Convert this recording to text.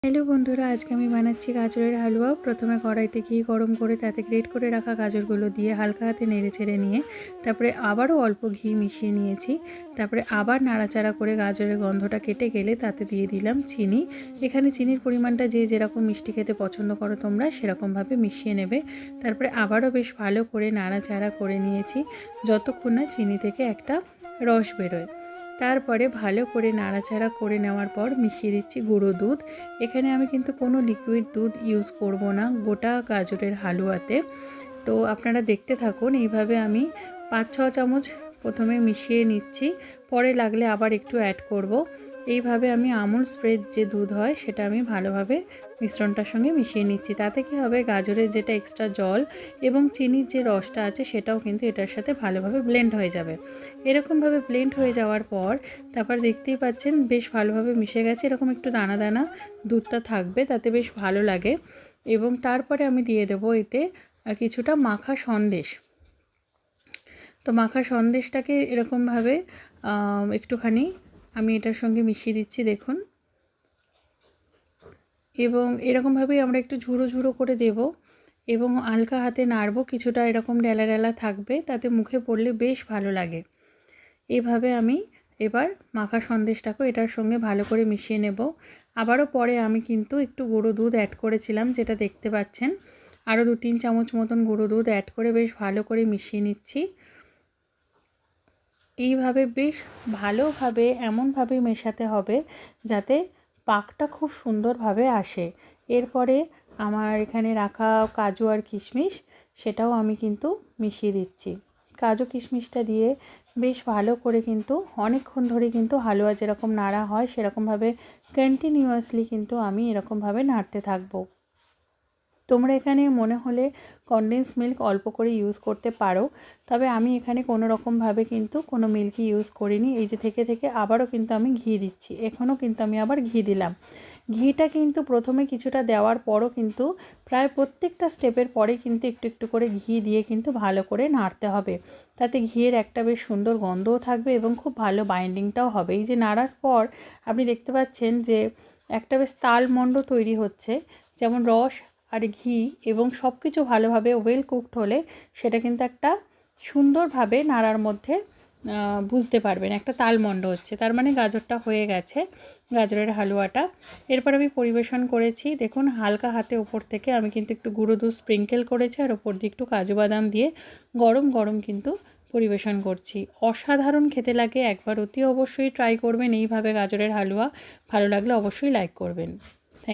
Hello বন্ধুরা, আজকে আমি বানাচ্ছি গাজরের হালুয়া। প্রথমে কড়াইতে ঘি গরম করে তাতে গ্রেট করে রাখা গাজরগুলো দিয়ে হালকা হাতে নেড়ে ছেড়ে নিয়ে তারপরে আবারও অল্প ঘি মিশিয়ে নিয়েছি। তারপরে আবার নাড়াচাড়া করে গাজরের গন্ধটা কেটে গেলে তাতে দিয়ে দিলাম চিনি। এখানে চিনির পরিমাণটা যে যেরকম মিষ্টি খেতে পছন্দ করো তোমরা সেরকমভাবে মিশিয়ে নেবে। তারপরে আবারও বেশ ভালো করে নাড়াচাড়া করে নিয়েছি যতক্ষণ না চিনি থেকে একটা রস বেরোয়। তারপরে ভালো করে নাড়াচাড়া করে নেওয়ার পর মিশিয়ে দিচ্ছি গুঁড়ো দুধ। এখানে আমি কিন্তু কোনো লিকুইড দুধ ইউজ করব না গোটা গাজরের হালুয়াতে। তো আপনারা দেখতে থাকুন। এইভাবে আমি 5-6 চামচ প্রথমে মিশিয়ে নিচ্ছি, পরে লাগলে আবার একটু অ্যাড করব। এইভাবে আমি আমুল স্প্রেড যে দুধ হয় সেটা আমি ভালোভাবে মিশ্রণটার সঙ্গে মিশিয়ে নিচ্ছি। তাতে কি হবে, গাজরের যেটা এক্সট্রা জল এবং চিনির যে রসটা আছে সেটাও কিন্তু এটার সাথে ভালোভাবে ব্লেন্ড হয়ে যাবে। এরকমভাবে ব্লেন্ড হয়ে যাওয়ার পর তারপর দেখতেই পাচ্ছেন বেশ ভালোভাবে মিশে গেছে। এরকম একটু দানা দানা দুধটা থাকবে, তাতে বেশ ভালো লাগে। এবং তারপরে আমি দিয়ে দেবো এতে কিছুটা মাখা সন্দেশ। তো মাখা সন্দেশটাকে এরকমভাবে একটুখানি আমি এটার সঙ্গে মিশিয়ে দিচ্ছি, দেখুন। এবং এরকমভাবেই আমরা একটু ঝুড়ো ঝুড়ো করে দেব এবং হালকা হাতে নাড়বো। কিছুটা এরকম ডেলা ডেলা থাকবে, তাতে মুখে পড়লে বেশ ভালো লাগে। এভাবে আমি এবার মাখা সন্দেশটাকে এটার সঙ্গে ভালো করে মিশিয়ে নেব। আবারও পরে আমি কিন্তু একটু গুঁড়ো দুধ অ্যাড করেছিলাম, যেটা দেখতে পাচ্ছেন। আরও 2-3 চামচ মতন গুঁড়ো দুধ অ্যাড করে বেশ ভালো করে মিশিয়ে নিচ্ছি। এইভাবে বেশ ভালোভাবে এমনভাবে মেশাতে হবে যাতে পাকটা খুব সুন্দরভাবে আসে। এরপরে আমার এখানে রাখা কাজু আর কিশমিশ সেটাও আমি কিন্তু মিশিয়ে দিচ্ছি। কাজু কিশমিশটা দিয়ে বেশ ভালো করে কিন্তু অনেকক্ষণ ধরে কিন্তু হালুয়া যেরকম নাড়া হয় সেরকমভাবে কন্টিনিউয়াসলি কিন্তু আমি এরকমভাবে নাড়তে থাকবো। তোমরা এখানে মনে হলে কনডেন্স মিল্ক অল্প করে ইউজ করতে পারো, তবে আমি এখানে কোনো রকমভাবে কিন্তু কোনো মিল্কই ইউজ করিনি। এই যে থেকে থেকে আবারও কিন্তু আমি ঘি দিচ্ছি, এখনও কিন্তু আমি আবার ঘি দিলাম। ঘিটা কিন্তু প্রথমে কিছুটা দেওয়ার পরও কিন্তু প্রায় প্রত্যেকটা স্টেপের পরে কিন্তু একটু একটু করে ঘি দিয়ে কিন্তু ভালো করে নাড়তে হবে। তাতে ঘিয়ের একটা বেশ সুন্দর গন্ধও থাকবে এবং খুব ভালো বাইন্ডিংটাও হবে। এই যে নাড়ার পর আপনি দেখতে পাচ্ছেন যে একটা বেশ তালমণ্ড তৈরি হচ্ছে, যেমন রস আর ঘি এবং সব কিছু ভালোভাবে ওয়েল কুকড হলে সেটা কিন্তু একটা সুন্দরভাবে নাড়ার মধ্যে বুঝতে পারবেন একটা তালমণ্ড হচ্ছে, তার মানে গাজরটা হয়ে গেছে, গাজরের হালুয়াটা। এরপর আমি পরিবেশন করেছি, দেখুন হালকা হাতে ওপর থেকে আমি কিন্তু একটু গুঁড়ো দুধ স্প্রিঙ্কেল করেছি আর ওপর দিয়ে একটু কাজু বাদাম দিয়ে গরম গরম কিন্তু পরিবেশন করছি। অসাধারণ খেতে লাগে, একবার অতি অবশ্যই ট্রাই করবেন এইভাবে গাজরের হালুয়া। ভালো লাগলে অবশ্যই লাইক করবেন।